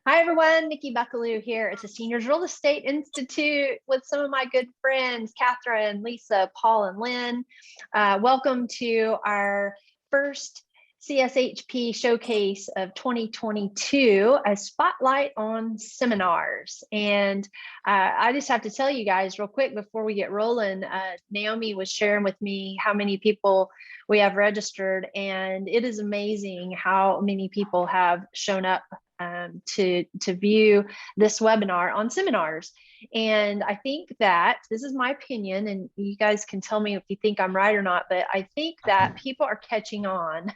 Hi, everyone. Nikki Buckaloo here at the Seniors Real Estate Institute with some of my good friends, Katherine, Lisa, Paul, and Lyn. Welcome to our first CSHP showcase of 2022, a spotlight on seminars. And I just have to tell you guys real quick before we get rolling, Naomi was sharing with me how many people we have registered, and it is amazing how many people have shown up to view this webinar on seminars. And I think that this is my opinion, and you guys can tell me if you think I'm right or not, but I think that people are catching on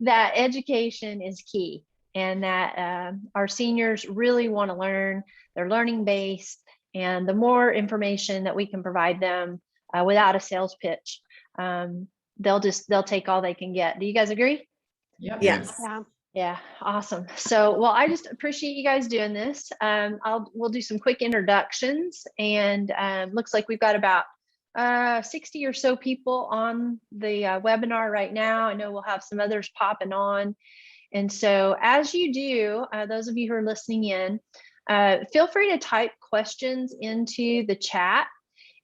that education is key, and that our seniors really want to learn. They're learning based, and the more information that we can provide them without a sales pitch, they'll take all they can get. Do you guys agree? Yep. Yes. Yeah, awesome. So, well, I just appreciate you guys doing this. We'll do some quick introductions, and looks like we've got about 60 or so people on the webinar right now. I know we'll have some others popping on. And so as you do, those of you who are listening in, feel free to type questions into the chat,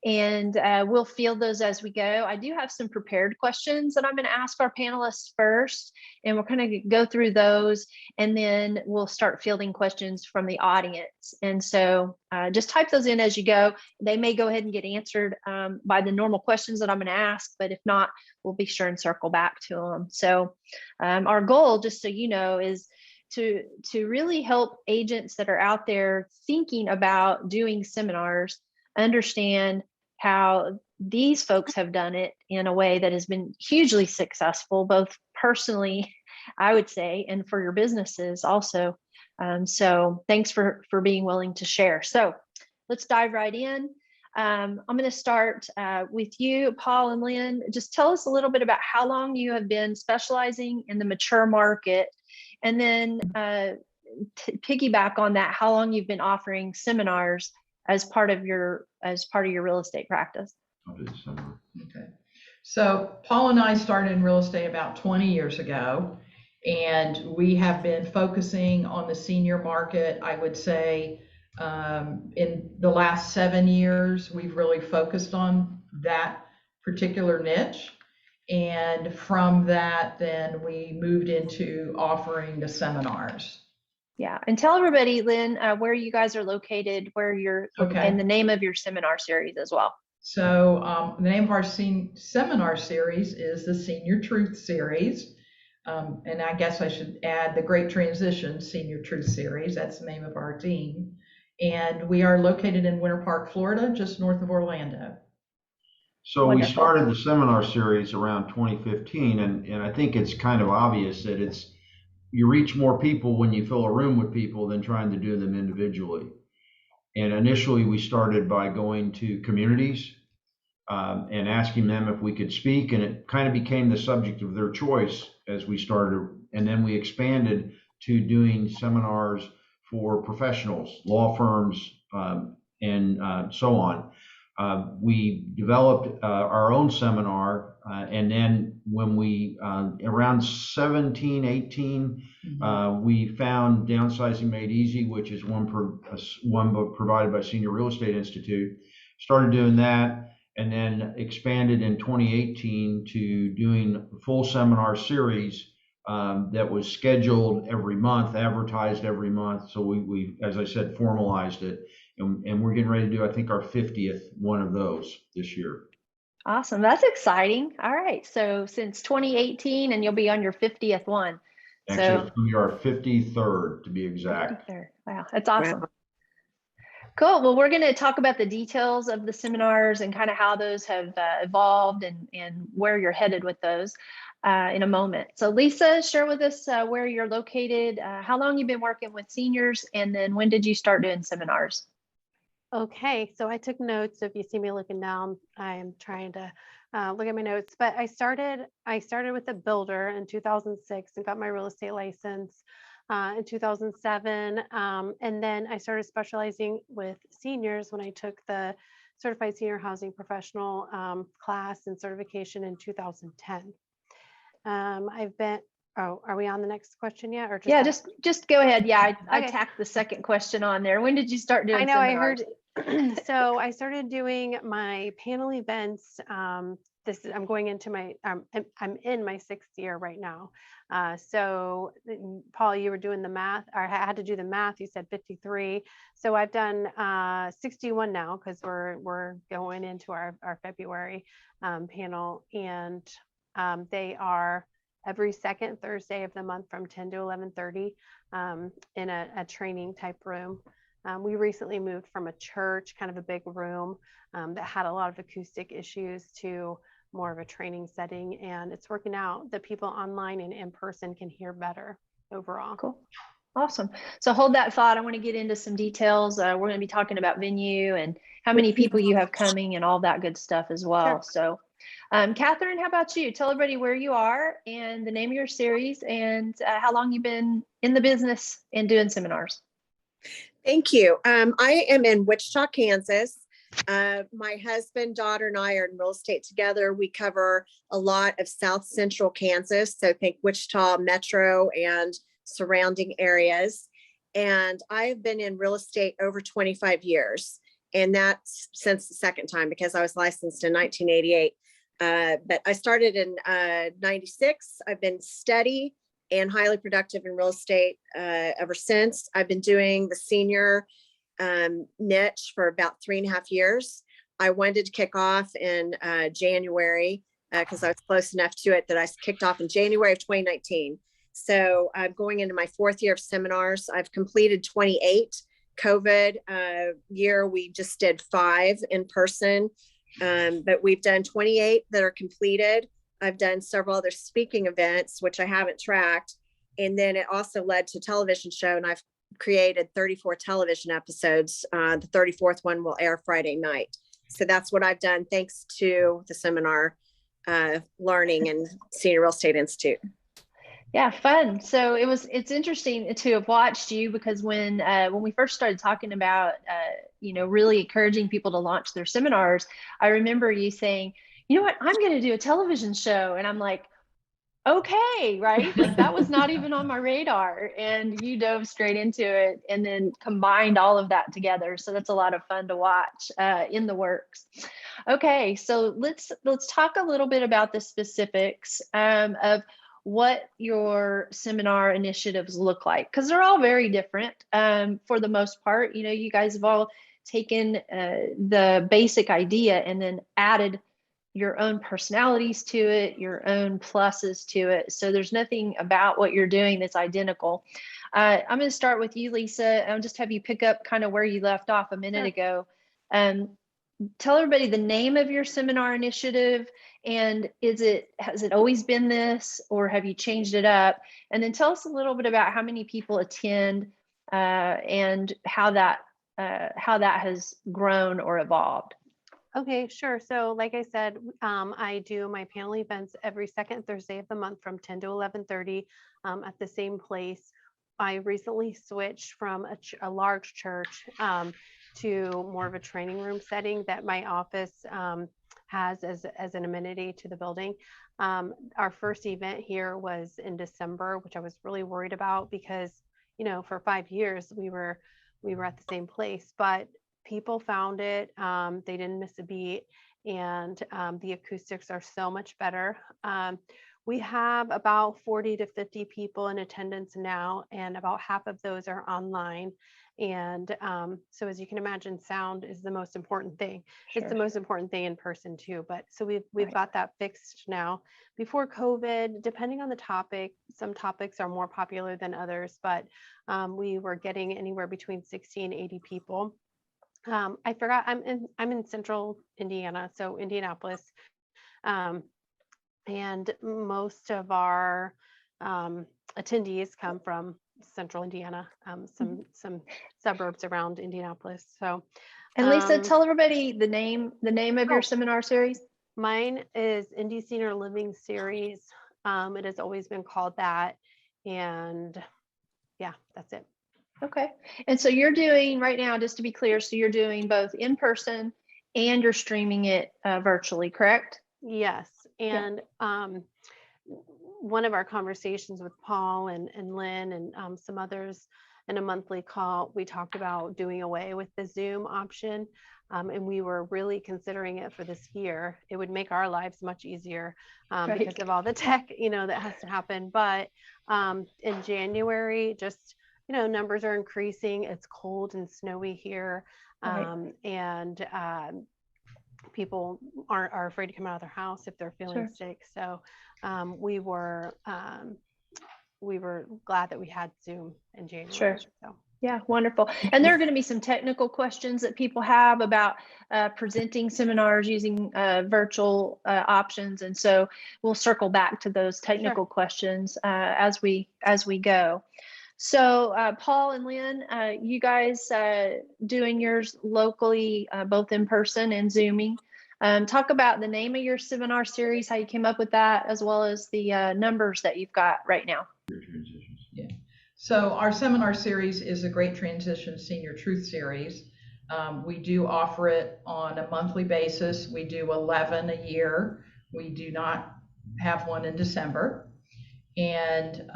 and we'll field those as we go. I do have some prepared questions that I'm going to ask our panelists first, and we'll kind of go through those, and then we'll start fielding questions from the audience. And so just type those in as you go. They may go ahead and get answered by the normal questions that I'm going to ask, but if not, we'll be sure and circle back to them. So our goal, just so you know, is to really help agents that are out there thinking about doing seminars understand how these folks have done it in a way that has been hugely successful, both personally, I would say, and for your businesses also. So thanks for being willing to share. So let's dive right in. I'm going to start with you, Paul and Lyn. Just tell us a little bit about how long you have been specializing in the mature market, and then piggyback on that, how long you've been offering seminars as part of your real estate practice. Okay. So Paul and I started in real estate about 20 years ago, and we have been focusing on the senior market. I would say in the last 7 years, we've really focused on that particular niche. And from that, then we moved into offering the seminars. Yeah, and tell everybody, Lyn, where you guys are located, where you're, and the name of your seminar series as well. So the name of our seminar series is the Senior Truth Series. And I guess I should add the Great Transition Senior Truth Series. That's the name of our team. And we are located in Winter Park, Florida, just north of Orlando. So Wonderful. We started the seminar series around 2015, and I think it's kind of obvious that you reach more people when you fill a room with people than trying to do them individually. And initially we started by going to communities and asking them if we could speak, and it kind of became the subject of their choice as we started. And then we expanded to doing seminars for professionals, law firms, and so on. We developed our own seminar, and then when we, around 17, 18, we found Downsizing Made Easy, which is one provided by Senior Real Estate Institute, started doing that, and then expanded in 2018 to doing a full seminar series that was scheduled every month, advertised every month. So we, as I said, formalized it. And we're getting ready to do, I think, our 50th one of those this year. Awesome. That's exciting. All right. So since 2018, and you'll be on your 50th one. Actually, it's going to be our 53rd to be exact. 53rd. Wow. That's awesome. Wow. Cool. Well, we're going to talk about the details of the seminars and kind of how those have evolved and where you're headed with those in a moment. So Lisa, share with us where you're located, how long you've been working with seniors, and then when did you start doing seminars? Okay, so I took notes. So if you see me looking down, I'm trying to look at my notes. But I started with a builder in 2006 and got my real estate license in 2007. And then I started specializing with seniors when I took the Certified Senior Housing Professional class and certification in 2010. Oh, are we on the next question yet, or just Yeah, that? just go ahead. Yeah, I Okay. tacked the second question on there. When did you start doing I know, seminars? I heard. So I started doing my panel events. I'm going into my, I'm in my 6th year right now. Paul, you were doing the math, or I had to do the math. You said 53. So I've done 61 now, because we're going into our February panel, and they are every second Thursday of the month from 10 to 11:30 in a training type room. We recently moved from a church, kind of a big room that had a lot of acoustic issues, to more of a training setting, and it's working out. The people online and in person can hear better overall. Cool. Awesome. So hold that thought. I want to get into some details. We're going to be talking about venue and how many people you have coming and all that good stuff as well. Sure. So, Katherine, how about you? Tell everybody where you are and the name of your series, and how long you've been in the business and doing seminars. Thank you. I am in Wichita, Kansas. My husband, daughter, and I are in real estate together. We cover a lot of South Central Kansas, so think Wichita Metro and surrounding areas. And I've been in real estate over 25 years, and that's since the second time, because I was licensed in 1988. But I started in 96. I've been steady and highly productive in real estate ever since. I've been doing the senior niche for about 3.5 years. I wanted to kick off in January because I was close enough to it that I kicked off in January of 2019. So I'm going into my 4th year of seminars. I've completed 28. COVID year, we just did 5 in person, but we've done 28 that are completed. I've done several other speaking events, which I haven't tracked. And then it also led to a television show, and I've created 34 television episodes. The 34th one will air Friday night. So that's what I've done, thanks to the seminar learning and Senior Real Estate Institute. Yeah, fun. So it's interesting to have watched you, because when we first started talking about really encouraging people to launch their seminars, I remember you saying, you know what, I'm going to do a television show. And I'm like, okay, right? Like that was not even on my radar, and you dove straight into it and then combined all of that together. So that's a lot of fun to watch in the works. Okay, so let's talk a little bit about the specifics of what your seminar initiatives look like, because they're all very different for the most part. You guys have all taken the basic idea and then added your own personalities to it, your own pluses to it. So there's nothing about what you're doing that's identical. I'm going to start with you, Lisa. I'll just have you pick up kind of where you left off a minute ago. Tell everybody the name of your seminar initiative, and has it always been this, or have you changed it up? And then tell us a little bit about how many people attend and how that has grown or evolved. Okay, sure. So like I said, I do my panel events every second Thursday of the month from 10 to 11:30 at the same place. I recently switched from a large church to more of a training room setting that my office has as an amenity to the building. Our first event here was in December, which I was really worried about, because for 5 years we were at the same place, but people found it. They didn't miss a beat, and the acoustics are so much better. We have about 40 to 50 people in attendance now, and about half of those are online. And so as you can imagine, sound is the most important thing. Sure. It's the most important thing in person too. But so we've got that fixed now. Before COVID, depending on the topic, some topics are more popular than others, but we were getting anywhere between 60 and 80 people. I forgot, I'm in central Indiana, so Indianapolis. And most of our attendees come from central Indiana, some suburbs around Indianapolis. So, and Lisa, tell everybody the name of your seminar series. Mine is Indy Senior Living Series. It has always been called that, and yeah, that's it. Okay. And so you're doing right now, just to be clear, so you're doing both in person and you're streaming it virtually, correct? Yes. And one of our conversations with Paul and Lynn and some others in a monthly call, we talked about doing away with the Zoom option. And we were really considering it for this year. It would make our lives much easier Right. because of all the tech, that has to happen. But in January, just, numbers are increasing. It's cold and snowy here. Right. And people are afraid to come out of their house if they're feeling Sure. sick. So we were glad that we had Zoom in January. Sure. So. Yeah, wonderful. And there are going to be some technical questions that people have about presenting seminars using virtual options. And so we'll circle back to those technical questions as we go. So Paul and Lynn, you guys doing yours locally, both in person and Zooming. Talk about the name of your seminar series, how you came up with that, as well as the numbers that you've got right now. Yeah. So our seminar series is a Great Transition Senior Truth Series. We do offer it on a monthly basis. We do 11 a year. We do not have one in December. And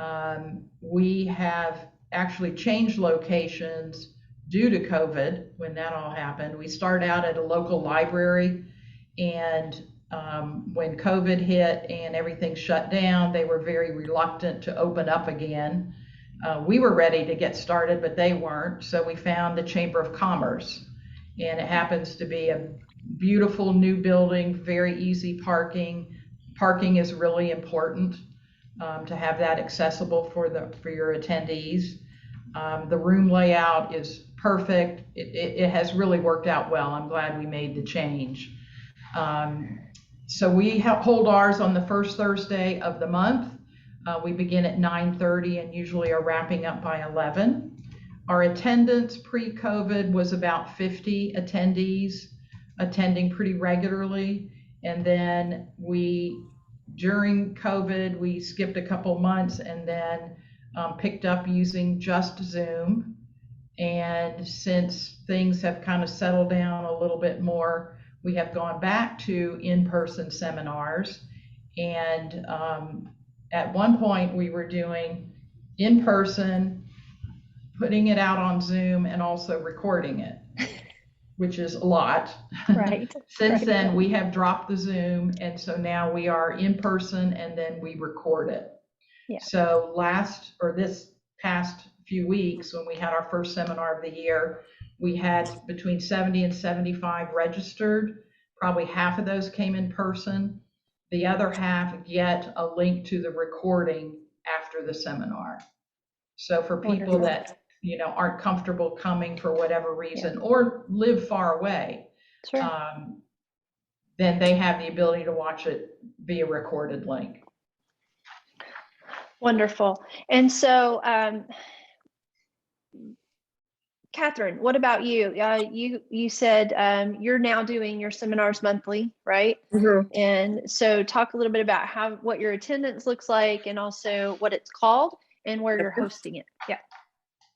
we have actually changed locations due to COVID when that all happened. We started out at a local library, and when COVID hit and everything shut down, they were very reluctant to open up again. We were ready to get started, but they weren't. So we found the Chamber of Commerce, and it happens to be a beautiful new building, very easy parking. Parking is really important to have that accessible for your attendees. The room layout is perfect. It has really worked out well. I'm glad we made the change. So we hold ours on the first Thursday of the month. We begin at 9:30 and usually are wrapping up by 11. Our attendance pre-COVID was about 50 attendees attending pretty regularly. And then during COVID, we skipped a couple months and then picked up using just Zoom. And since things have kind of settled down a little bit more, we have gone back to in-person seminars. And at one point we were doing in-person, putting it out on Zoom, and also recording it, which is a lot. Right. Since Right. then, we have dropped the Zoom, and so now we are in person and then we record it. Yeah. So this past few weeks, when we had our first seminar of the year, we had between 70 and 75 registered. Probably half of those came in person. The other half get a link to the recording after the seminar. So for people that aren't comfortable coming for whatever reason, or live far away, Sure. then they have the ability to watch it via recorded link. Wonderful. And so, Katherine, what about you? You said you're now doing your seminars monthly, right? Mhm. And so talk a little bit about what your attendance looks like, and also what it's called and where you're hosting it. Yeah.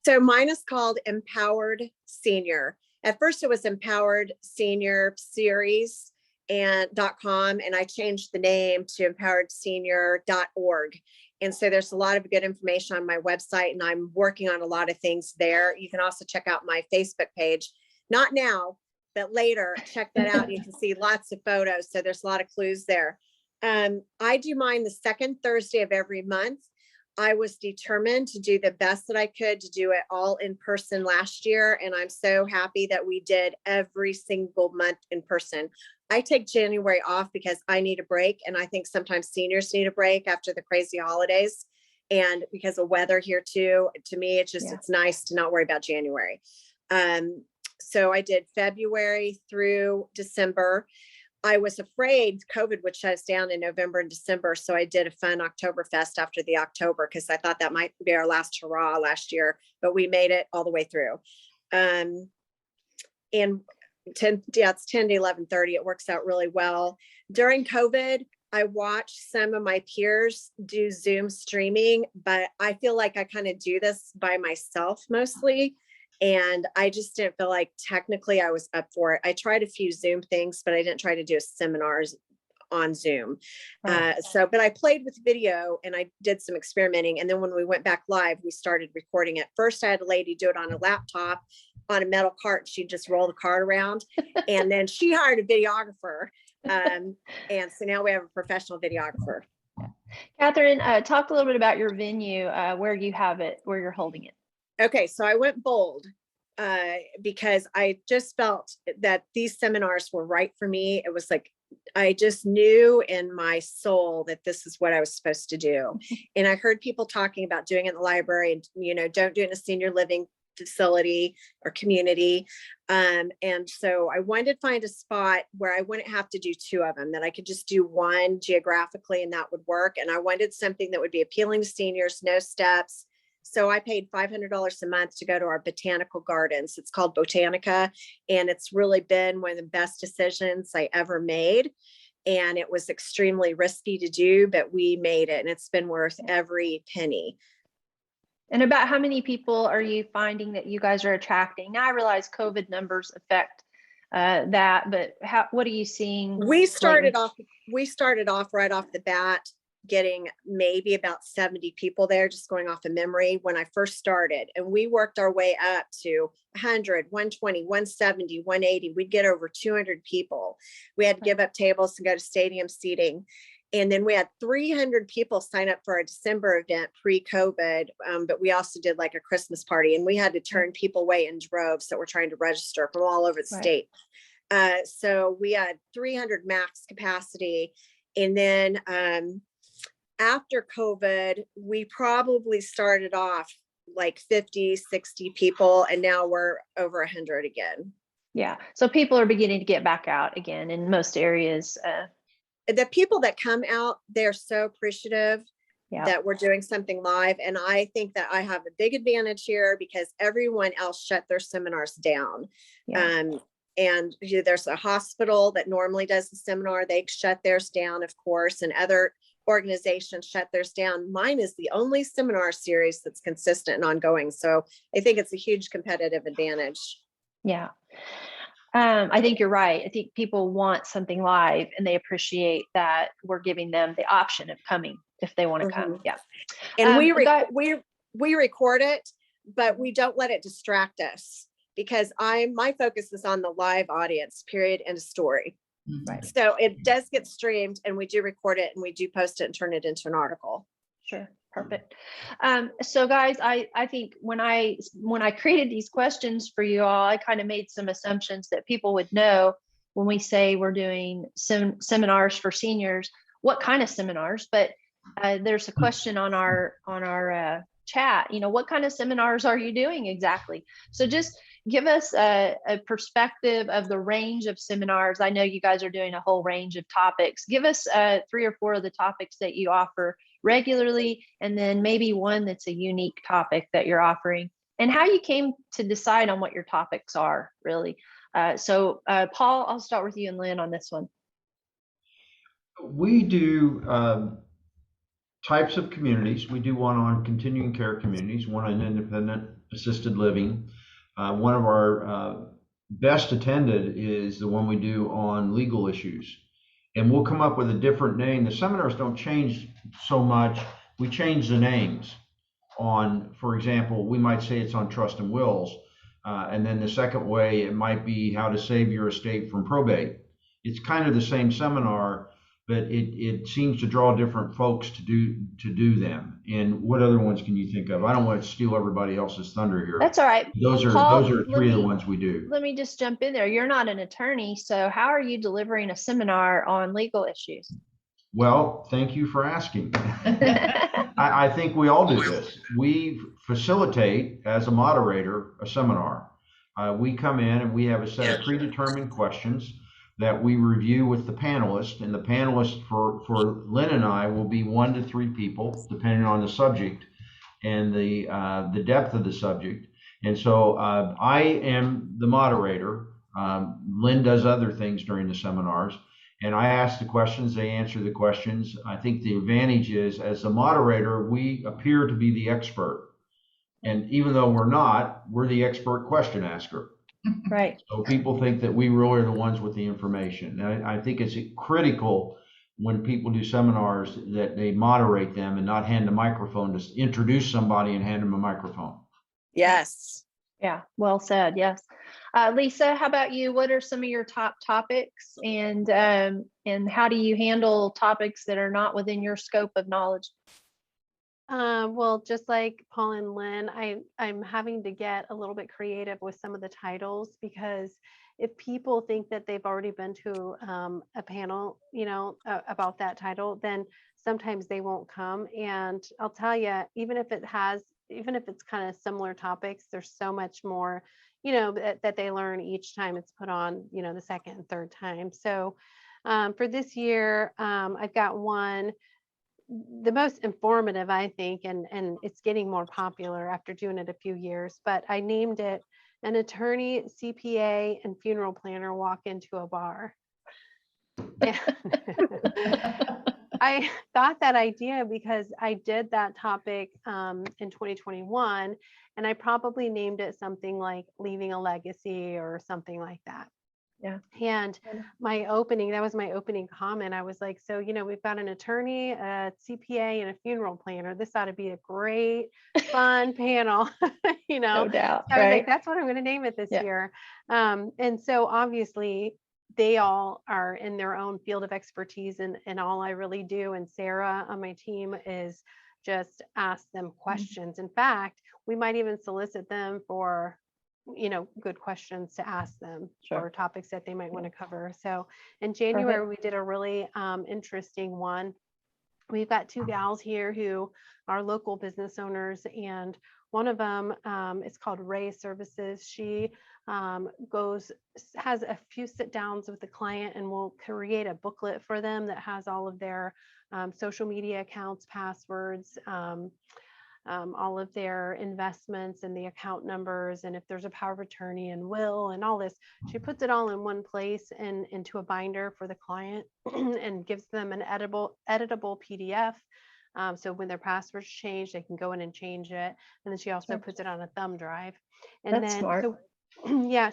So mine is called Empowered Senior. At first it was Empowered Senior Series and .com, and I changed the name to empoweredsenior.org. And so there's a lot of good information on my website, and I'm working on a lot of things there. You can also check out my Facebook page, not now, but later. Check that out. You can see lots of photos. So there's a lot of clues there. I do mine the second Thursday of every month. I was determined to do the best that I could to do it all in person last year. And I'm so happy that we did every single month in person. I take January off because I need a break. And I think sometimes seniors need a break after the crazy holidays. And because of weather here too, to me, it's nice to not worry about January. So I did February through December. I was afraid COVID would shut us down in November and December. So I did a fun Oktoberfest after the October, because I thought that might be our last hurrah last year, but we made it all the way through. And it's 10 to 11:30. It works out really well. During COVID, I watched some of my peers do Zoom streaming, but I feel like I kind of do this by myself mostly. And I just didn't feel like technically I was up for it. I tried a few Zoom things, but I didn't try to do seminars on Zoom. Right. But I played with video and I did some experimenting. And then when we went back live, we started recording it. First, I had a lady do it on a laptop on a metal cart. She'd just roll the cart around. And then she hired a videographer. And so now we have a professional videographer. Katherine, talk a little bit about your venue, where you have it, where you're holding it. Okay, so I went bold because I just felt that these seminars were right for me. It was like, I just knew in my soul that this is what I was supposed to do. And I heard people talking about doing it in the library and, don't do it in a senior living facility or community. And so I wanted to find a spot where I wouldn't have to do two of them, that I could just do one geographically and that would work. And I wanted something that would be appealing to seniors, no steps. So I paid $500 a month to go to our botanical gardens. It's called Botanica. And it's really been one of the best decisions I ever made. And it was extremely risky to do, but we made it and it's been worth every penny. And about how many people are you finding that you guys are attracting? Now I realize COVID numbers affect that, but what are you seeing? We started off right off the bat, getting maybe about 70 people there, just going off of memory when I first started. And we worked our way up to 100, 120, 170, 180. We'd get over 200 people. We had to give up tables and go to stadium seating. And then we had 300 people sign up for a December event pre-COVID, but we also did like a Christmas party, and we had to turn people away in droves that were trying to register from all over the state. So we had 300 max capacity. And then after COVID, we probably started off like 50, 60 people, and now we're over 100 again. Yeah. So people are beginning to get back out again in most areas. The people that come out, they're so appreciative that we're doing something live. And I think that I have a big advantage here because everyone else shut their seminars down. Yeah. And there's a hospital that normally does the seminar. They shut theirs down, of course, and other organizations shut theirs down. Mine is the only seminar series that's consistent and ongoing. So I think it's a huge competitive advantage. Yeah. I think you're right. I think people want something live and they appreciate that we're giving them the option of coming if they want to come. Yeah. And we record it, but we don't let it distract us because my focus is on the live audience, period, end of story. Right. So it does get streamed and we do record it and we do post it and turn it into an article. Sure. Perfect. So guys, I think when I created these questions for you all, I kind of made some assumptions that people would know when we say we're doing seminars for seniors, what kind of seminars, but there's a question on our chat, what kind of seminars are you doing exactly? So just give us a perspective of the range of seminars. I know you guys are doing a whole range of topics. Give us 3 or 4 of the topics that you offer regularly, and then maybe one that's a unique topic that you're offering, and how you came to decide on what your topics are, really. So Paul, I'll start with you and Lyn on this one. We do types of communities. We do one on continuing care communities, one on independent assisted living. One of our best attended is the one we do on legal issues. And we'll come up with a different name. The seminars don't change so much. We change the names on, for example, we might say it's on trust and wills. And then the second way, it might be how to save your estate from probate. It's kind of the same seminar, but it seems to draw different folks to do them. And what other ones can you think of? I don't want to steal everybody else's thunder here. That's all right. Those are 3 of the ones we do. Let me just jump in there. You're not an attorney, so how are you delivering a seminar on legal issues? Well, thank you for asking. I think we all do this. We facilitate, as a moderator, a seminar. We come in and we have a set of predetermined questions that we review with the panelists, and the panelists for Lyn and I will be 1 to 3 people, depending on the subject and the depth of the subject. And so I am the moderator. Lyn does other things during the seminars, and I ask the questions, they answer the questions. I think the advantage is, as a moderator, we appear to be the expert. And even though we're not, we're the expert question asker. Right. So people think that we really are the ones with the information. And I think it's critical when people do seminars that they moderate them and not hand the microphone, to introduce somebody and hand them a microphone. Yes. Yeah, well said. Yes. Lisa, how about you? What are some of your top topics, and how do you handle topics that are not within your scope of knowledge? Well, just like Paul and Lynn, I'm having to get a little bit creative with some of the titles, because if people think that they've already been to a panel, about that title, then sometimes they won't come. And I'll tell you, even if it's kind of similar topics, there's so much more, that they learn each time it's put on, the second and third time. So for this year, I've got one, the most informative, I think, and it's getting more popular after doing it a few years, but I named it "An Attorney, CPA, and Funeral Planner Walk into a Bar." And I got that idea because I did that topic in 2021, and I probably named it something like "Leaving a Legacy" or something like that. Yeah. And that was my opening comment. I was like, so, we've got an attorney, a CPA, and a funeral planner. This ought to be a great, fun panel, No doubt. So I was Right. like, that's what I'm going to name it this year. And so obviously they all are in their own field of expertise, and all I really do, and Sarah on my team, is just ask them questions. In fact, we might even solicit them for good questions to ask them for topics that they might want to cover. So in January, we did a really interesting one. We've got two gals here who are local business owners, and one of them is called Ray Services. She has a few sit downs with the client, and will create a booklet for them that has all of their social media accounts, passwords, all of their investments and the account numbers, and if there's a power of attorney and will and all this. She puts it all in one place and into a binder for the client and gives them an editable PDF. So when their passwords change, they can go in and change it. And then she also puts it on a thumb drive. And That's then smart.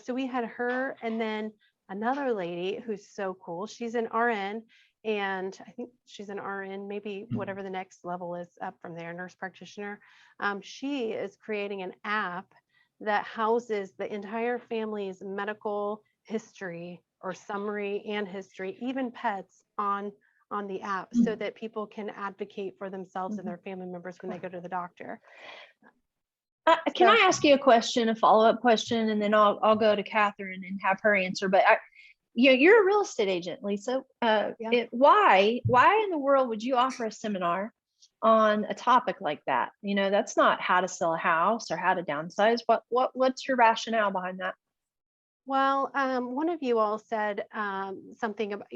so we had her, and then another lady who's so cool. She's an RN, and I think she's an RN, maybe whatever the next level is up from there, nurse practitioner. She is creating an app that houses the entire family's medical history or summary and history, even pets, on the app, so that people can advocate for themselves and their family members when they go to the doctor. Can I ask you a follow-up question, and then I'll go to Katherine and have her answer. But you're a real estate agent, Lisa. Why in the world would you offer a seminar on a topic like that? That's not how to sell a house or how to downsize. What's your rationale behind that? Well, one of you all said something about,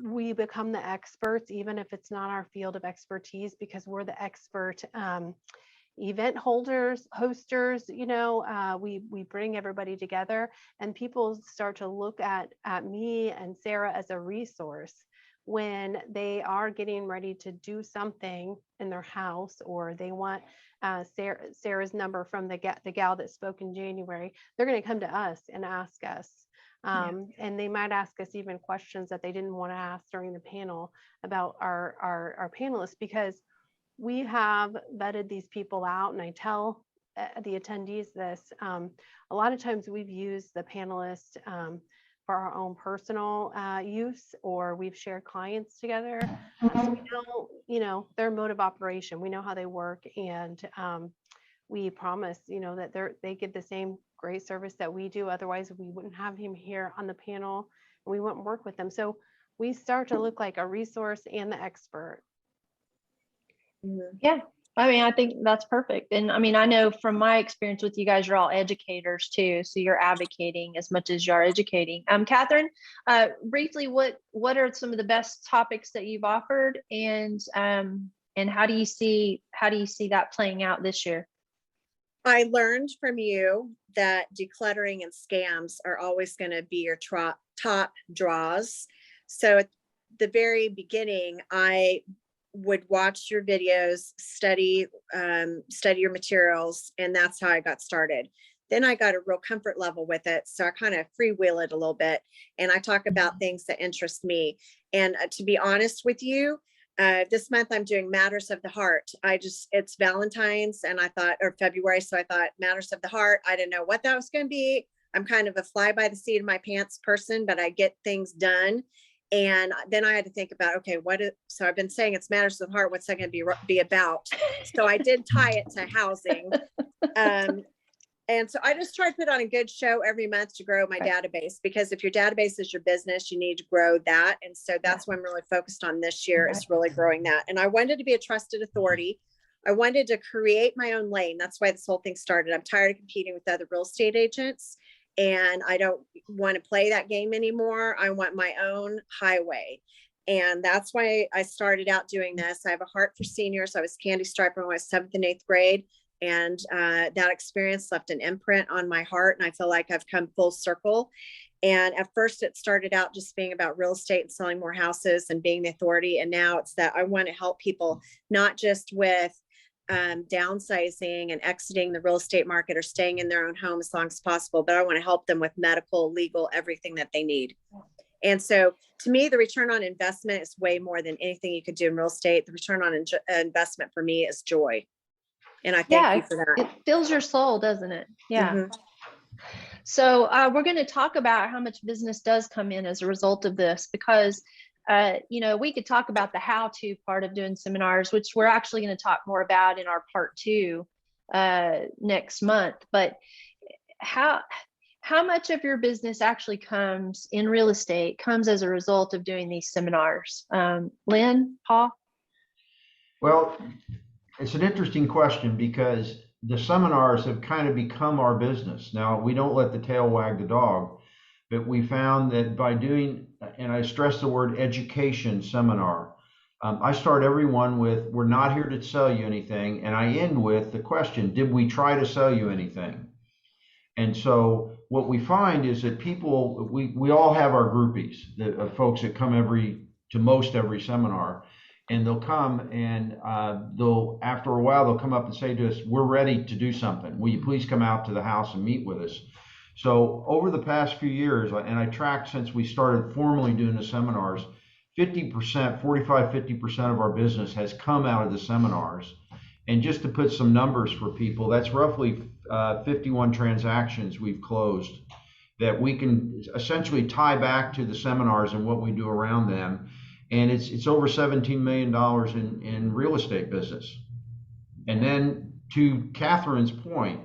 we become the experts, even if it's not our field of expertise, because we're the expert event hosters, we bring everybody together, and people start to look at me and Sarah as a resource when they are getting ready to do something in their house, or they want Sarah's number from the gal that spoke in January. They're going to come to us and ask us. And they might ask us even questions that they didn't want to ask during the panel about our panelists, because we have vetted these people out. And I tell the attendees this, a lot of times we've used the panelists for our own personal use, or we've shared clients together. So we know their mode of operation, we know how they work, and we promise, that they give the same great service that we do. Otherwise, we wouldn't have him here on the panel, and we wouldn't work with them. So we start to look like a resource and the expert. Yeah. I think that's perfect. And I know from my experience with you guys, you're all educators too. So you're advocating as much as you are educating. Katherine, briefly, what are some of the best topics that you've offered, and how do you see that playing out this year? I learned from you that decluttering and scams are always going to be your top draws. So at the very beginning, I would watch your videos, study your materials, and that's how I got started. Then I got a real comfort level with it. So I kind of freewheel it a little bit. And I talk about things that interest me. And to be honest with you, this month I'm doing Matters of the Heart. It's Valentine's and I thought, or February. So I thought Matters of the Heart. I didn't know what that was going to be. I'm kind of a fly by the seat of my pants person, but I get things done. And then I had to think about, okay, so I've been saying it's Matters of the Heart. What's that going to be about? So I did tie it to housing. And so I just try to put on a good show every month to grow my database, because if your database is your business, you need to grow that. And so that's what I'm really focused on this year, is really growing that. And I wanted to be a trusted authority. I wanted to create my own lane. That's why this whole thing started. I'm tired of competing with other real estate agents, and I don't want to play that game anymore. I want my own highway. And that's why I started out doing this. I have a heart for seniors. I was candy striper when I was 7th and 8th grade. And that experience left an imprint on my heart. And I feel like I've come full circle. And at first it started out just being about real estate and selling more houses and being the authority. And now it's that I want to help people, not just with downsizing and exiting the real estate market or staying in their own home as long as possible, but I want to help them with medical, legal, everything that they need. And so to me, the return on investment is way more than anything you could do in real estate. The return on investment for me is joy. And I thank you for that. It fills your soul, doesn't it? Yeah. Mm-hmm. So we're going to talk about how much business does come in as a result of this, because, we could talk about the how-to part of doing seminars, which we're actually going to talk more about in our part 2 next month. But how much of your business actually comes in real estate comes as a result of doing these seminars? Lyn, Paul? Well, it's an interesting question, because the seminars have kind of become our business. Now, we don't let the tail wag the dog, but we found that by doing, and I stress the word education seminar, I start everyone with, we're not here to sell you anything. And I end with the question, did we try to sell you anything? And so what we find is that people, we all have our groupies, the folks that come to most every seminar. And they'll come and after a while, they'll come up and say to us, we're ready to do something. Will you please come out to the house and meet with us? So over the past few years, and I tracked since we started formally doing the seminars, 50% of our business has come out of the seminars. And just to put some numbers for people, that's roughly 51 transactions we've closed that we can essentially tie back to the seminars and what we do around them. And it's over $17 million in real estate business. And then to Katherine's point,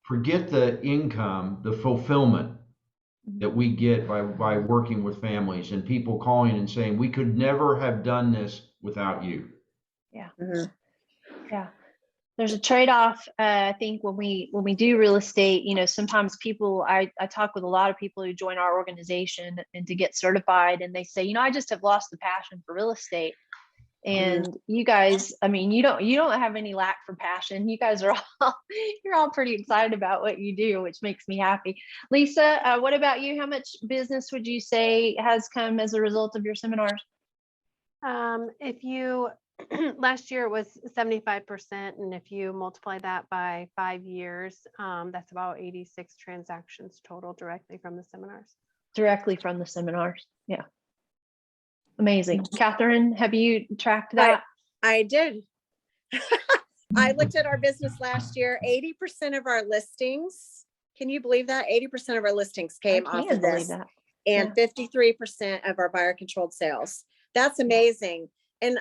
forget the income, the fulfillment that we get by working with families and people calling and saying, we could never have done this without you. Yeah. Mm-hmm. Yeah. There's a trade-off. I think when we do real estate, sometimes people, I talk with a lot of people who join our organization and to get certified, and they say, I just have lost the passion for real estate. And you guys, you don't have any lack for passion. You guys are you're all pretty excited about what you do, which makes me happy. Lisa, what about you? How much business would you say has come as a result of your seminars? If you last year it was 75%, and if you multiply that by 5 years, that's about 86 transactions total directly from the seminars. Directly from the seminars. Yeah. Amazing. Katherine, have you tracked that? I did. I looked at our business last year. 80% of our listings, can you believe that? 80% of our listings came off of this. That. And 53% of our buyer controlled sales. That's amazing. And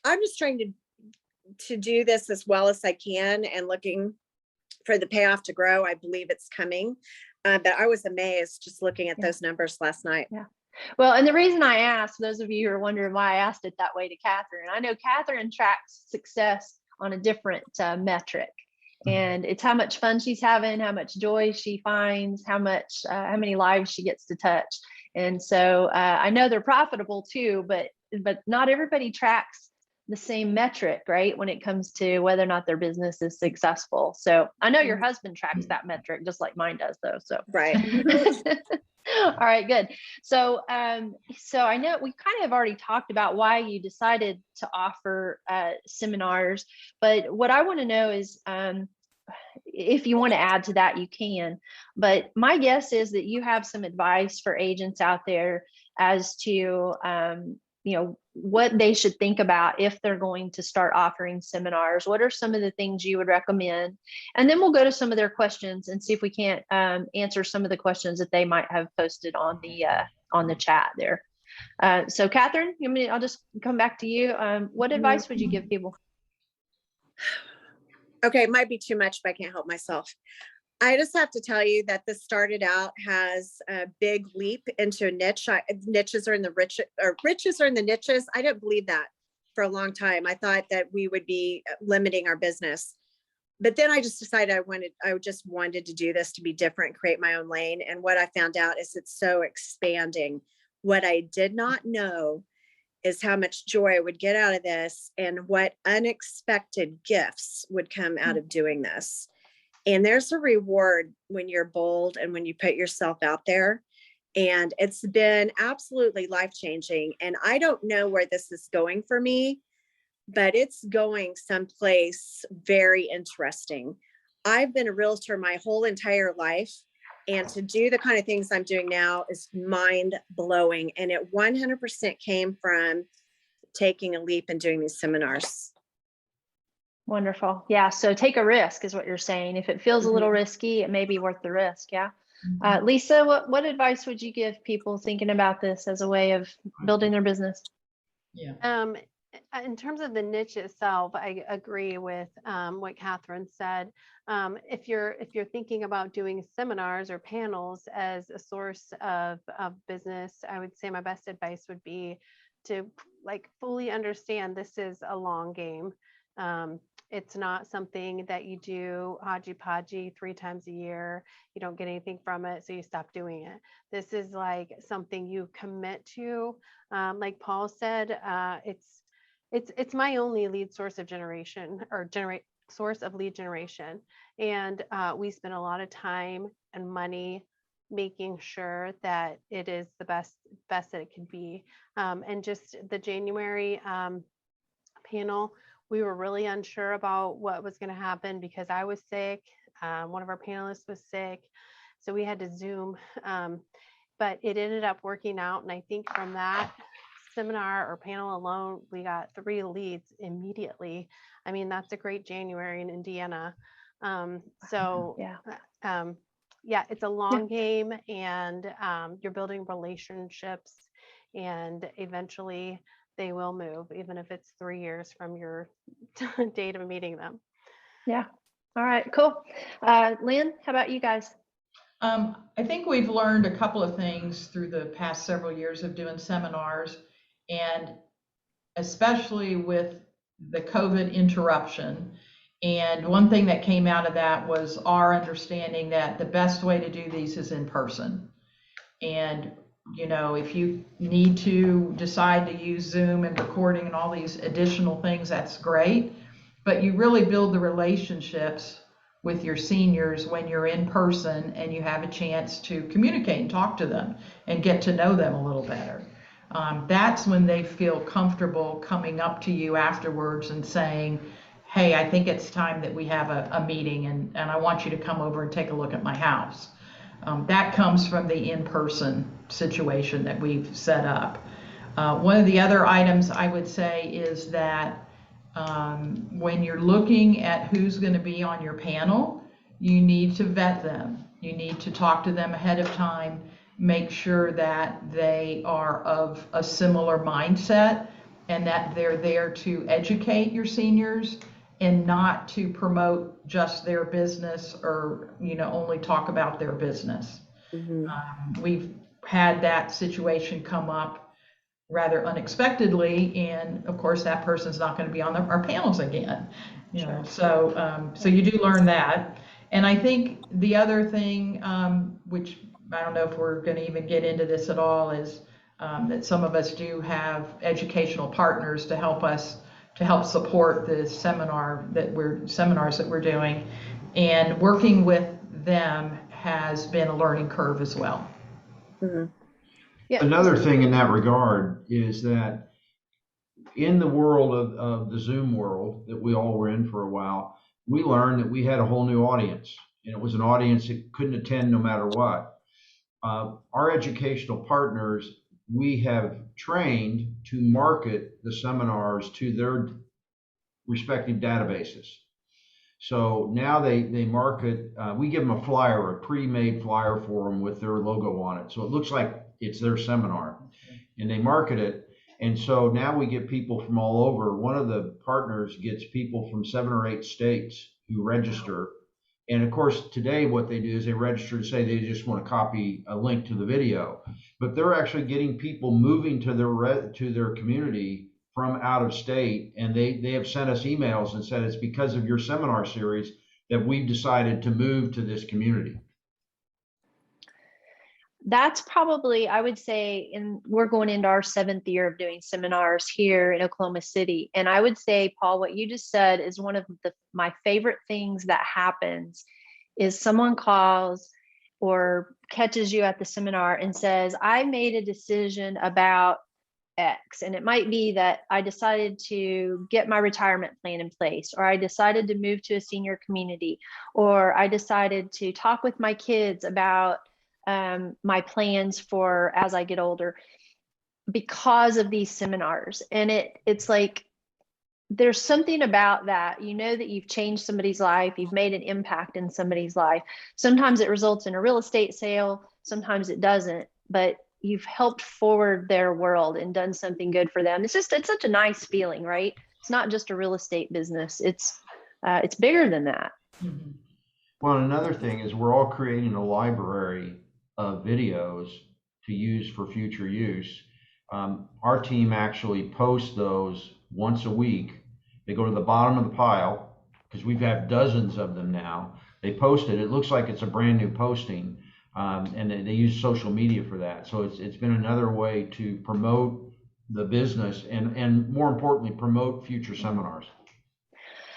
I'm just trying to do this as well as I can and looking for the payoff to grow. I believe it's coming. But I was amazed just looking at those numbers last night. Yeah. Well, and the reason I asked, those of you who are wondering why I asked it that way to Katherine, I know Katherine tracks success on a different metric. And it's how much fun she's having, how much joy she finds, how many lives she gets to touch. And so I know they're profitable too, but not everybody tracks the same metric, right? When it comes to whether or not their business is successful. So I know your husband tracks that metric just like mine does though. So right. All right, good. So I know we kind of have already talked about why you decided to offer seminars, but what I want to know is if you want to add to that, you can. But my guess is that you have some advice for agents out there as to, what they should think about if they're going to start offering seminars. What are some of the things you would recommend? And then we'll go to some of their questions and see if we can't answer some of the questions that they might have posted on the chat there. So Katherine, I'll just come back to you. What advice would you give people? Okay, it might be too much, but I can't help myself. I just have to tell you that this started out as a big leap into a niche. Niches are in the riches are in the niches. I didn't believe that for a long time. I thought that we would be limiting our business. But then I just decided I just wanted to do this to be different, create my own lane. And what I found out is it's so expanding. What I did not know is how much joy I would get out of this and what unexpected gifts would come out of doing this. And there's a reward when you're bold and when you put yourself out there. And it's been absolutely life-changing. And I don't know where this is going for me, but it's going someplace very interesting. I've been a realtor my whole entire life. And to do the kind of things I'm doing now is mind-blowing. And it 100% came from taking a leap and doing these seminars. Wonderful. Yeah. So take a risk is what you're saying. If it feels a little risky, it may be worth the risk. Yeah. Lisa, what advice would you give people thinking about this as a way of building their business? Yeah. In terms of the niche itself, I agree with what Katherine said. If you're thinking about doing seminars or panels as a source of business, I would say my best advice would be to fully understand this is a long game. It's not something that you do hodgepodgey 3 times a year. You don't get anything from it, so you stop doing it. This is like something you commit to. Like Paul said, it's my only lead source of generation or source of lead generation. And we spend a lot of time and money making sure that it is the best that it can be. And just the January panel, we were really unsure about what was going to happen because I was sick. One of our panelists was sick. So we had to Zoom, but it ended up working out. And I think from that seminar or panel alone, we got 3 leads immediately. I mean, that's a great January in Indiana. Yeah, it's a long game, and you're building relationships, and eventually they will move, even if it's 3 years from your date of meeting them. Yeah. All right, cool. Lyn, how about you guys? I think we've learned a couple of things through the past several years of doing seminars, and especially with the COVID interruption. And one thing that came out of that was our understanding that the best way to do these is in person. And, if you need to decide to use Zoom and recording and all these additional things, that's great. But you really build the relationships with your seniors when you're in person and you have a chance to communicate and talk to them and get to know them a little better. That's when they feel comfortable coming up to you afterwards and saying, hey, I think it's time that we have a meeting and I want you to come over and take a look at my house. That comes from the in-person situation that we've set up. One of the other items I would say is that when you're looking at who's going to be on your panel, you need to vet them. You need to talk to them ahead of time, make sure that they are of a similar mindset and that they're there to educate your seniors and not to promote just their business or, only talk about their business. Mm-hmm. We've had that situation come up rather unexpectedly, and of course that person's not going to be on our panels again. Sure. So you do learn that. And I think the other thing, which I don't know if we're going to even get into this at all, is that some of us do have educational partners to help support the seminars that we're doing, and working with them has been a learning curve as well. Mm-hmm. Yeah. Another thing in that regard is that in the world of the Zoom world that we all were in for a while, we learned that we had a whole new audience, and it was an audience that couldn't attend no matter what. Our educational partners, we have trained to market the seminars to their respective databases. So now they market, we give them a flyer, a pre-made flyer for them with their logo on it. So it looks like it's their seminar, and they market it. And so now we get people from all over. One of the partners gets people from 7 or 8 states who register. And of course, today what they do is they register to say they just want to copy a link to the video, but they're actually getting people moving to their community from out of state, and they have sent us emails and said it's because of your seminar series that we've decided to move to this community. That's probably, I would say, we're going into our 7th year of doing seminars here in Oklahoma City. And I would say, Paul, what you just said is one of my favorite things that happens is someone calls or catches you at the seminar and says, I made a decision about X. And it might be that I decided to get my retirement plan in place, or I decided to move to a senior community, or I decided to talk with my kids about my plans for as I get older because of these seminars. And it's like, there's something about that, that you've changed somebody's life, you've made an impact in somebody's life. Sometimes it results in a real estate sale, sometimes it doesn't, but you've helped forward their world and done something good for them. It's such a nice feeling, right? It's not just a real estate business. It's bigger than that. Mm-hmm. Well, another thing is we're all creating a library of videos to use for future use. Our team actually posts those once a week. They go to the bottom of the pile because we've had dozens of them now. They post it. It looks like it's a brand new posting, and they use social media for that. So it's been another way to promote the business and more importantly, promote future seminars.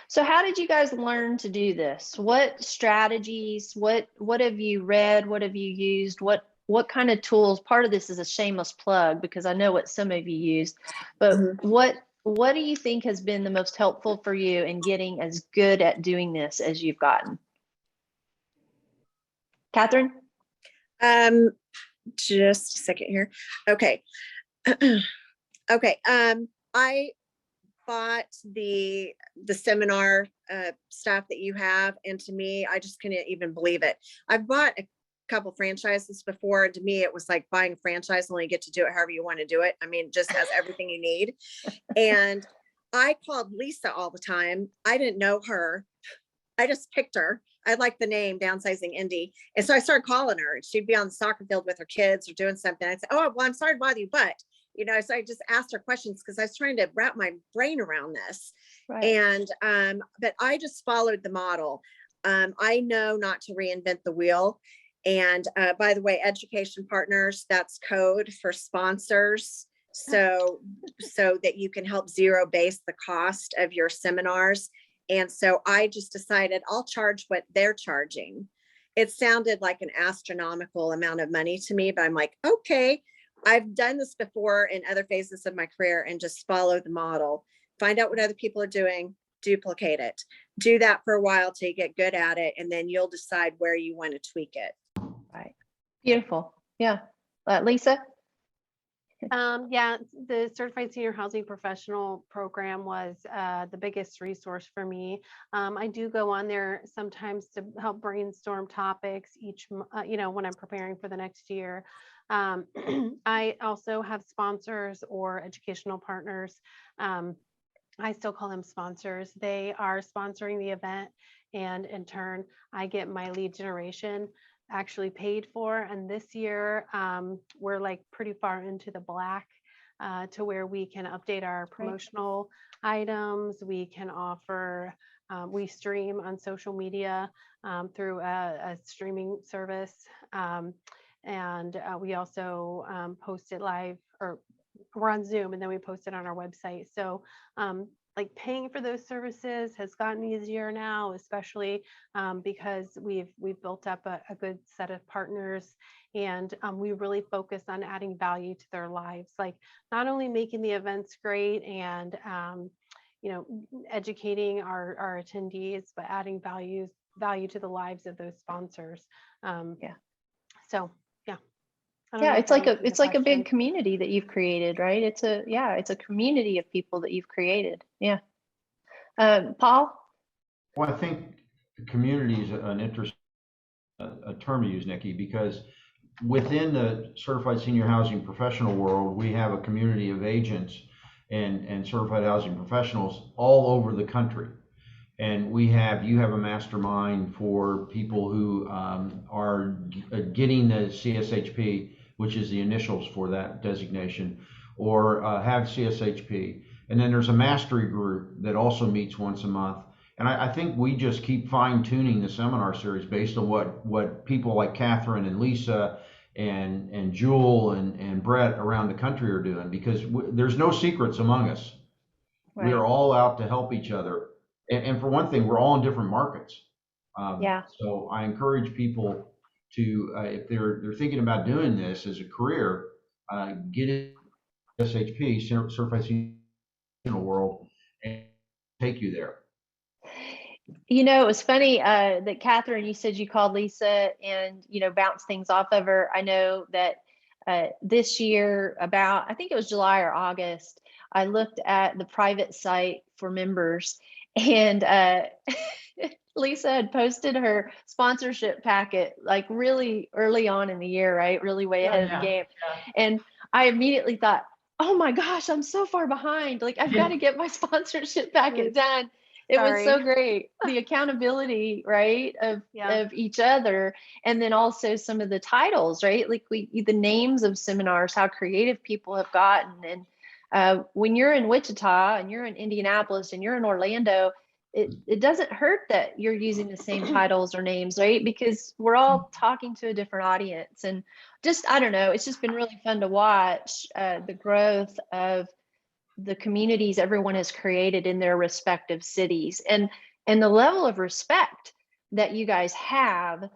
So how did you guys learn to do this? What strategies, what have you read? What have you used? What kind of tools? Part of this is a shameless plug because I know what some of you used, but what do you think has been the most helpful for you in getting as good at doing this as you've gotten? Katherine? Just a second here. Okay. Okay. I bought the seminar stuff that you have, and to me, I just couldn't even believe it. I've bought a couple franchises before, and to me, it was like buying a franchise, only get to do it however you want to do it. I mean, it just has everything you need. And I called Lisa all the time. I didn't know her. I just picked her. I liked the name Downsizing Indy. And so I started calling her, and she'd be on the soccer field with her kids or doing something. I'd say, oh, well, I'm sorry to bother you, but so I just asked her questions because I was trying to wrap my brain around this. Right. And, but I just followed the model. I know not to reinvent the wheel. And by the way, education partners, that's code for sponsors. So that you can help zero base the cost of your seminars. And so I just decided I'll charge what they're charging. It sounded like an astronomical amount of money to me, but I'm like, okay, I've done this before in other phases of my career, and just follow the model, find out what other people are doing, duplicate it, do that for a while till you get good at it. And then you'll decide where you want to tweak it. Right. Beautiful. Yeah. Lisa? Yeah, the Certified Senior Housing Professional program was the biggest resource for me. I do go on there sometimes to help brainstorm topics when I'm preparing for the next year. I also have sponsors or educational partners. I still call them sponsors. They are sponsoring the event, and in turn, I get my lead generation actually paid for. And this year, we're like pretty far into the black to where we can update our promotional items. We can offer, we stream on social media through a streaming service. And we also post it live, or we're on Zoom, and then we post it on our website. So like paying for those services has gotten easier now, especially because we've built up a good set of partners, and we really focus on adding value to their lives, like not only making the events great and educating our attendees, but adding value to the lives of those sponsors. Yeah. So yeah. I don't Yeah, know if it's that like answers the it's like a question. big community that you've created, right? It's a community of people that you've created. Yeah. Paul? Well, I think the community is an interesting a term to use, Nikki, because within the certified senior housing professional world, we have a community of agents and certified housing professionals all over the country. And you have a mastermind for people who are getting the CSHP, which is the initials for that designation, or have CSHP. And then there's a mastery group that also meets once a month. And I think we just keep fine tuning the seminar series based on what people like Katherine and Lisa and Jewel and Brett around the country are doing, because there's no secrets among us. Right. We are all out to help each other. And for one thing, we're all in different markets. Yeah. So I encourage people to, if they're thinking about doing this as a career, get in SHP, Certified Senior World, and take you there. It was funny that Katherine, you said you called Lisa and, bounced things off of her. I know that this year, I think it was July or August, I looked at the private site for members, and Lisa had posted her sponsorship packet like really early on in the year, right? Really way ahead of the game. Yeah. And I immediately thought, oh my gosh, I'm so far behind. Like, I've got to get my sponsorship packet done. It was so great. The accountability, right, of each other. And then also some of the titles, right? Like the names of seminars, how creative people have gotten. And when you're in Wichita and you're in Indianapolis and you're in Orlando, it doesn't hurt that you're using the same titles or names, right? Because we're all talking to a different audience. And just, I don't know, it's just been really fun to watch the growth of the communities everyone has created in their respective cities, and the level of respect that you guys have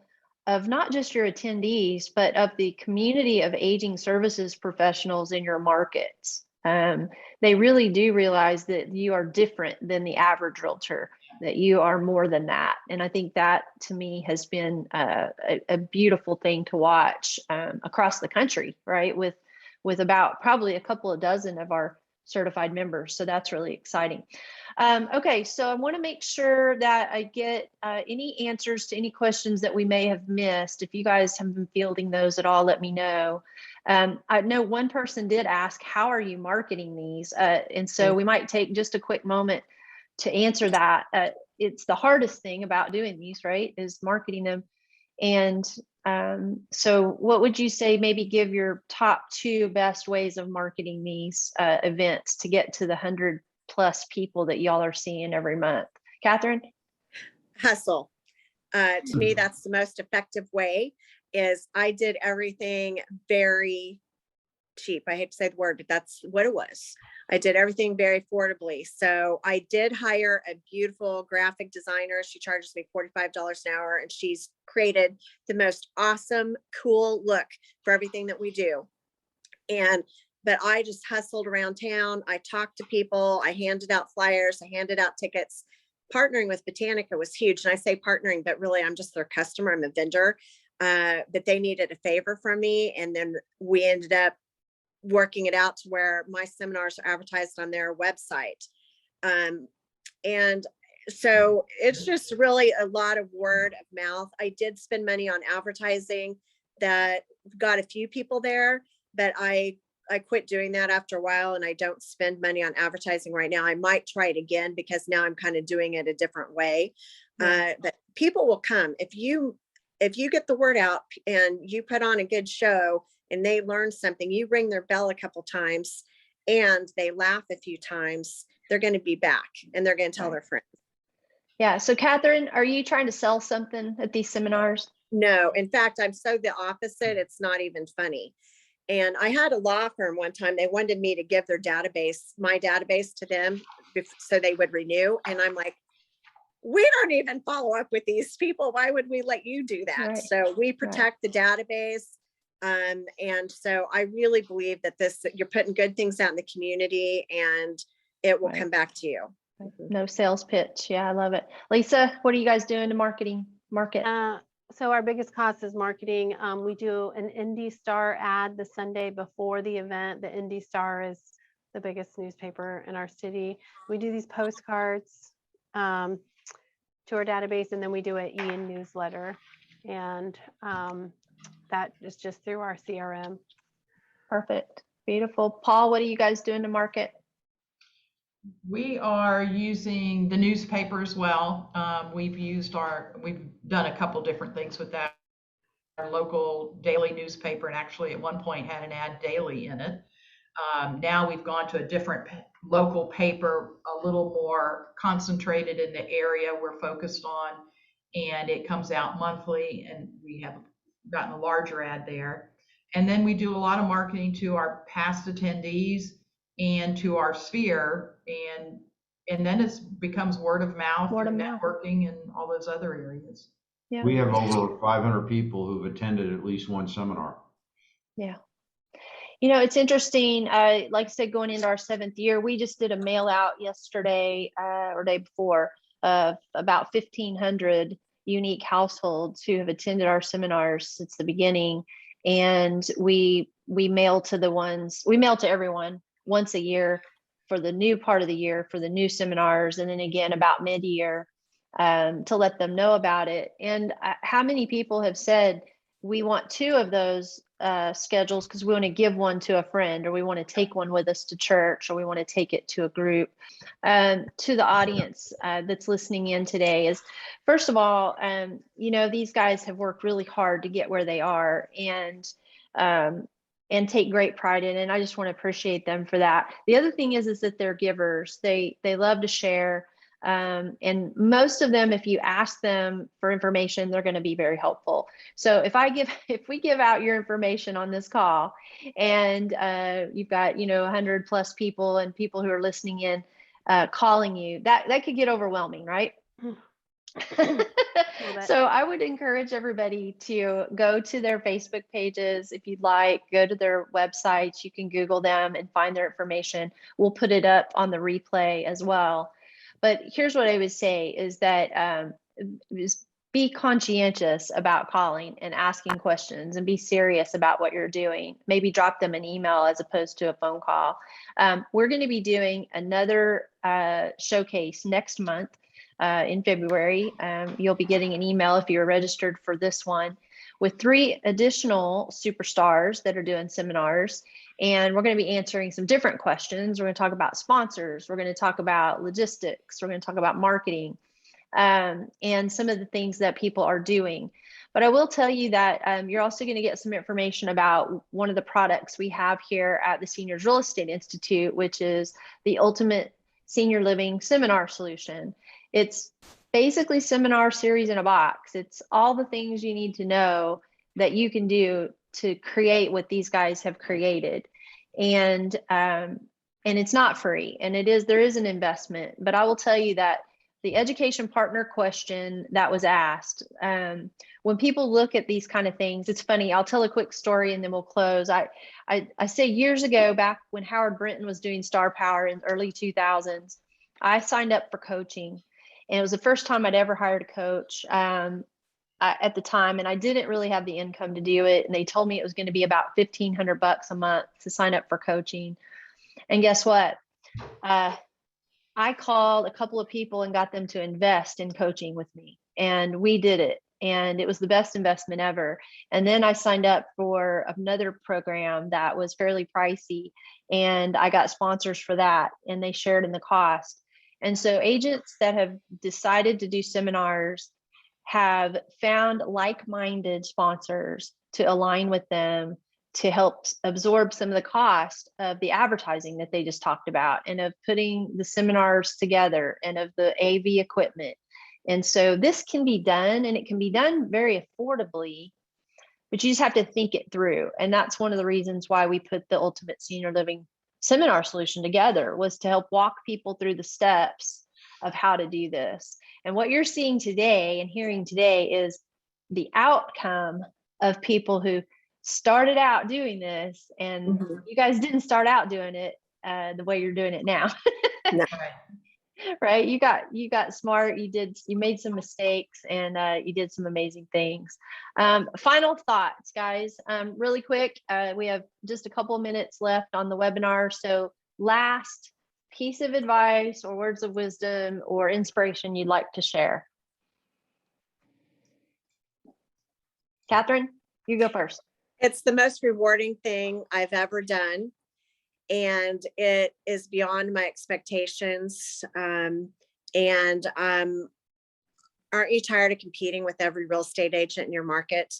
of not just your attendees, but of the community of aging services professionals in your markets. They really do realize that you are different than the average realtor, that you are more than that. And I think that to me has been a beautiful thing to watch across the country, right? With about probably a couple of dozen of our certified members. So that's really exciting. Okay, so I want to make sure that I get any answers to any questions that we may have missed. If you guys have been fielding those at all, let me know. I know one person did ask, how are you marketing these? And so we might take just a quick moment to answer that. It's the hardest thing about doing these, right, is marketing them. And so what would you say, maybe give your top 2 best ways of marketing these events to get to the 100+ people that y'all are seeing every month? Katherine? Hustle. To me, that's the most effective way. Is I did everything very cheap. I hate to say the word, but that's what it was. I did everything very affordably. So I did hire a beautiful graphic designer. She charges me $45 an hour, and she's created the most awesome, cool look for everything that we do. But I just hustled around town. I talked to people. I handed out flyers. I handed out tickets. Partnering with Botanica was huge. And I say partnering, but really I'm just their customer. I'm a vendor. But they needed a favor from me. And then we ended up working it out to where my seminars are advertised on their website. And so it's just really a lot of word of mouth. I did spend money on advertising that got a few people there, but I quit doing that after a while, and I don't spend money on advertising right now. I might try it again because now I'm kind of doing it a different way. But people will come. If you get the word out and you put on a good show and they learn something, you ring their bell a couple times and they laugh a few times, they're going to be back and they're going to tell their friends. Yeah. So Katherine, are you trying to sell something at these seminars? No, in fact, I'm so the opposite. It's not even funny. And I had a law firm one time, they wanted me to give their database, my database to them so they would renew. And I'm like, we don't even follow up with these people. Why would we let you do that? Right. So we protect the database. And so I really believe that you're putting good things out in the community and it will come back to you. No sales pitch. Yeah, I love it. Lisa, what are you guys doing to market? So our biggest cost is marketing. We do an Indy Star ad the Sunday before the event. The Indy Star is the biggest newspaper in our city. We do these postcards to our database, and then we do an e-in newsletter, and that is just through our CRM. Perfect. Beautiful. Paul, what are you guys doing to market? We are using the newspaper as well. We've done a couple different things with that. Our local daily newspaper, and actually at one point had an ad daily in it. Now we've gone to a different local paper, a little more concentrated in the area we're focused on, and it comes out monthly, and we have gotten a larger ad there. And then we do a lot of marketing to our past attendees and to our sphere, and then it becomes word of mouth, and networking, and all those other areas. Yeah. We have over 500 people who've attended at least one seminar. Yeah. You know, it's interesting. Like I said, going into our 7th year, we just did a mail out yesterday or day before of about 1,500 unique households who have attended our seminars since the beginning. And we mail to everyone once a year for the new part of the year, for the new seminars, and then again about mid-year to let them know about it. And how many people have said, we want 2 of those schedules because we want to give one to a friend, or we want to take one with us to church, or we want to take it to a group. To the audience that's listening in today is, first of all, you know, these guys have worked really hard to get where they are, and take great pride in it. And I just want to appreciate them for that. The other thing is that they're givers. They love to share. And most of them, if you ask them for information, they're going to be very helpful. So if we give out your information on this call, and you've got, you know, 100+ people and people who are listening in, calling you, that could get overwhelming, right? So I would encourage everybody to go to their Facebook pages. If you'd like, go to their websites. You can Google them and find their information. We'll put it up on the replay as well. But here's what I would say is that be conscientious about calling and asking questions, and be serious about what you're doing. Maybe drop them an email as opposed to a phone call. We're going to be doing another showcase next month in February. You'll be getting an email if you're registered for this one, with 3 additional superstars that are doing seminars. And we're going to be answering some different questions. We're going to talk about sponsors. We're going to talk about logistics. We're going to talk about marketing, and some of the things that people are doing. But I will tell you that you're also going to get some information about one of the products we have here at the Seniors Real Estate Institute, which is the Ultimate Senior Living Seminar Solution. It's basically seminar series in a box. It's all the things you need to know that you can do to create what these guys have created. And it's not free, and there is an investment. But I will tell you that the education partner question that was asked, when people look at these kind of things, it's funny. I'll tell a quick story and then we'll close. I say years ago, back when Howard Brinton was doing Star Power in the early 2000s, I signed up for coaching, and it was the first time I'd ever hired a coach at the time, and I didn't really have the income to do it. And they told me it was going to be about $1,500 a month to sign up for coaching. And guess what? I called a couple of people and got them to invest in coaching with me, and we did it. And it was the best investment ever. And then I signed up for another program that was fairly pricey, and I got sponsors for that, and they shared in the cost. And so agents that have decided to do seminars have found like-minded sponsors to align with them to help absorb some of the cost of the advertising that they just talked about, and of putting the seminars together, and of the AV equipment. And so this can be done, and it can be done very affordably, but you just have to think it through. And that's one of the reasons why we put the Ultimate Senior Living Seminar Solution together, was to help walk people through the steps of how to do this. And what you're seeing today and hearing today is the outcome of people who started out doing this. And you guys didn't start out doing it the way you're doing it now. No. Right. You got smart. You made some mistakes, and you did some amazing things. Final thoughts, guys. Really quick. We have just a couple of minutes left on the webinar. So last piece of advice or words of wisdom or inspiration you'd like to share. Katherine, you go first. It's the most rewarding thing I've ever done, and it is beyond my expectations. And aren't you tired of competing with every real estate agent in your market?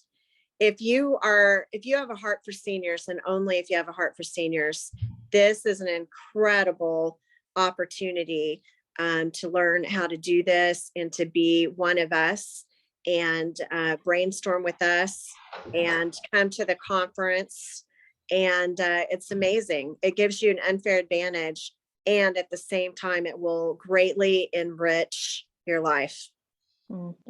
If you have a heart for seniors, and only if you have a heart for seniors, this is an incredible opportunity to learn how to do this and to be one of us, and brainstorm with us and come to the conference. And it's amazing. It gives you an unfair advantage. And at the same time, it will greatly enrich your life.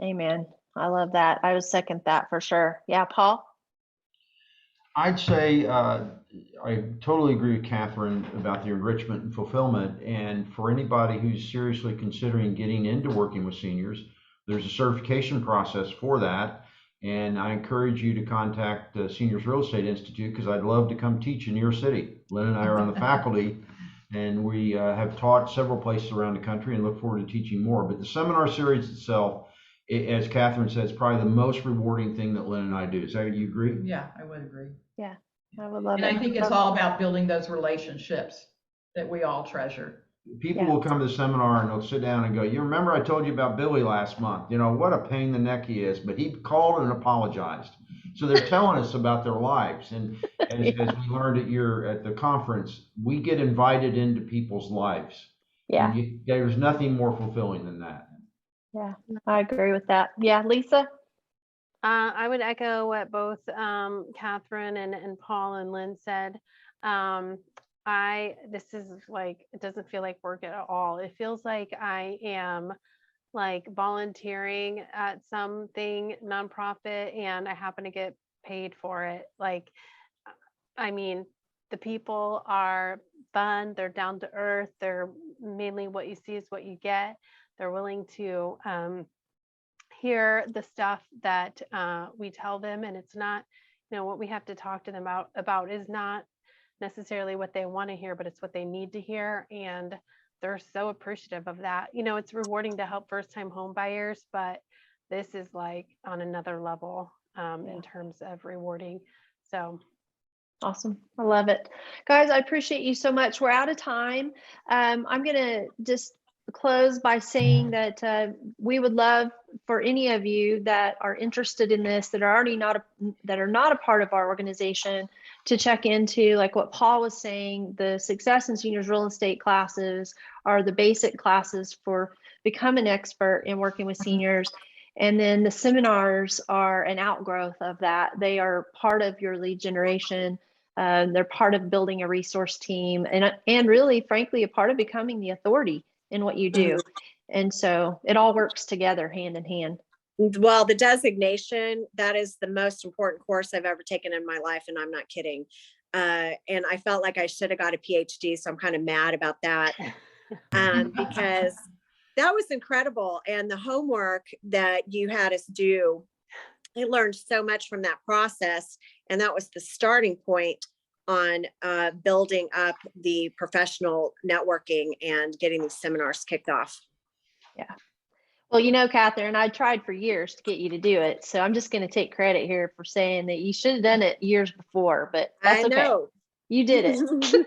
Amen. I love that. I would second that for sure. Yeah, Paul? I'd say I totally agree with Katherine about the enrichment and fulfillment. And for anybody who's seriously considering getting into working with seniors, there's a certification process for that. And I encourage you to contact the Seniors Real Estate Institute, because I'd love to come teach in your city. Lyn and I are on the faculty, and we have taught several places around the country and look forward to teaching more. But the seminar series itself, as Katherine says, probably the most rewarding thing that Lyn and I do. Do you agree? Yeah, I would agree. Yeah, I would love And it. I think it's all about building those relationships that we all treasure. People will come to the seminar and they'll sit down and go, you remember I told you about Billy last month? You know, what a pain in the neck he is, but he called and apologized. So they're telling us about their lives. And as we learned at the conference, we get invited into people's lives. Yeah. And there's nothing more fulfilling than that. Yeah, I agree with that. Yeah, Lisa? I would echo what both Katherine and Paul and Lyn said. This is like, it doesn't feel like work at all. It feels like I am like volunteering at something nonprofit, and I happen to get paid for it. Like, I mean, the people are fun, they're down to earth, they're mainly what you see is what you get. They're willing to hear the stuff that we tell them, and it's not, what we have to talk to them about is not necessarily what they want to hear, but it's what they need to hear. And they're so appreciative of that. It's rewarding to help first-time home buyers, but this is like on another level in terms of rewarding. So awesome. I love it. Guys, I appreciate you so much. We're out of time. I'm going to just close by saying that we would love for any of you that are interested in this, that are already not a part of our organization, to check into, like what Paul was saying. The Success in Seniors Real Estate classes are the basic classes for becoming an expert in working with seniors. And then the seminars are an outgrowth of that. They are part of your lead generation. They're part of building a resource team, and really, frankly, a part of becoming the authority in what you do. And so it all works together hand in hand. Well, the designation, that is the most important course I've ever taken in my life, and I'm not kidding. And I felt like I should have got a PhD, so I'm kind of mad about that, because that was incredible. And the homework that you had us do, I learned so much from that process, and that was the starting point on building up the professional networking and getting these seminars kicked off. Yeah. Well, Katherine, I tried for years to get you to do it. So I'm just going to take credit here for saying that you should have done it years before, but that's okay. Know. You did it.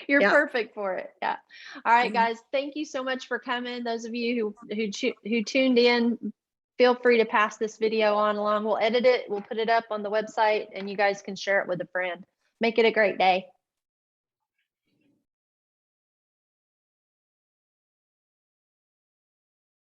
You're Yeah. perfect for it. Yeah. All right, guys. Thank you so much for coming. Those of you who tuned in, feel free to pass this video on along. We'll edit it. We'll put it up on the website, and you guys can share it with a friend. Make it a great day.